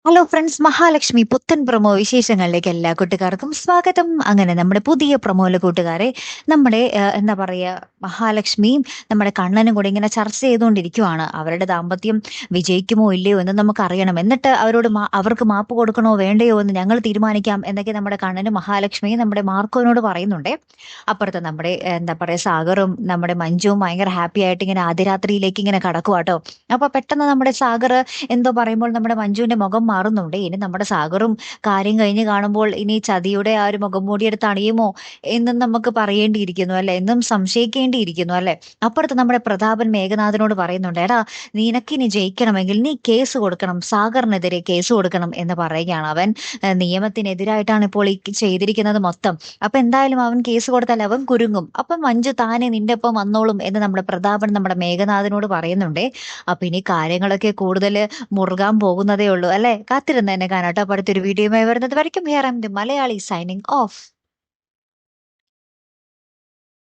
Hello friends, Mahalakshmi പുത്തൻ promo വിശേഷങ്ങളിലേക്ക് എല്ലാ കൂട്ടുകാർക്കും സ്വാഗതം. അങ്ങനെ നമ്മുടെ പുതിയ പ്രൊമോയിലെ കൂട്ടുകാരെ നമ്മുടെ എന്താ പറയുക, മഹാലക്ഷ്മിയും നമ്മുടെ കണ്ണനും കൂടി ഇങ്ങനെ ചർച്ച ചെയ്തുകൊണ്ടിരിക്കുവാണ്. അവരുടെ ദാമ്പത്യം വിജയിക്കുമോ ഇല്ലയോ എന്ന് നമുക്കറിയണം. എന്നിട്ട് അവർക്ക് മാപ്പ് കൊടുക്കണോ വേണ്ടയോ എന്ന് ഞങ്ങൾ തീരുമാനിക്കാം എന്നൊക്കെ നമ്മുടെ കണ്ണനും മഹാലക്ഷ്മിയും നമ്മുടെ മാർക്കോനോട് പറയുന്നുണ്ടേ. അപ്പുറത്ത് നമ്മുടെ എന്താ പറയുക, സാഗറും നമ്മുടെ മഞ്ജുവും ഭയങ്കര ഹാപ്പി ആയിട്ട് ഇങ്ങനെ ആദ്യരാത്രിയിലേക്ക് ഇങ്ങനെ കടക്കുവാട്ടോ. അപ്പൊ പെട്ടെന്ന് നമ്മുടെ സാഗർ എന്തോ പറയുമ്പോൾ നമ്മുടെ മഞ്ജുവിന്റെ മുഖം മാറുന്നുണ്ട്. ഇനി നമ്മുടെ സാഗറും കാര്യം കഴിഞ്ഞ് കാണുമ്പോൾ ഇനി ചതിയുടെ ആ ഒരു മുഖം മൂടിയെടുത്ത് അണിയുമോ എന്നും നമുക്ക് പറയേണ്ടിയിരിക്കുന്നു അല്ലെ, എന്നും സംശയിക്കേണ്ടിയിരിക്കുന്നു അല്ലെ. അപ്പുറത്ത് നമ്മുടെ പ്രതാപൻ മേഘനാഥനോട് പറയുന്നുണ്ട്, എടാ നിനക്കിനി ജയിക്കണമെങ്കിൽ നീ കേസ് കൊടുക്കണം, സാഗറിനെതിരെ കേസ് കൊടുക്കണം എന്ന് പറയുകയാണ്. അവൻ നിയമത്തിനെതിരായിട്ടാണ് ഇപ്പോൾ ഈ ചെയ്തിരിക്കുന്നത് മൊത്തം. അപ്പൊ എന്തായാലും അവൻ കേസ് കൊടുത്താൽ അവൻ കുരുങ്ങും. അപ്പൊ മഞ്ജു താനെ നിന്റെ ഒപ്പം വന്നോളും എന്ന് നമ്മുടെ പ്രതാപൻ നമ്മുടെ മേഘനാഥനോട് പറയുന്നുണ്ടേ. അപ്പൊ ഇനി കാര്യങ്ങളൊക്കെ കൂടുതൽ മുറുകാൻ പോകുന്നതേ ഉള്ളൂ അല്ലെ. കാത്തിരുന്ന് തന്നെ കാണാട്ടോ. അപ്പൊ അടുത്തൊരു വീഡിയോയുമായി വരുന്നത് വരയ്ക്കും. Here I am the Malayali signing of.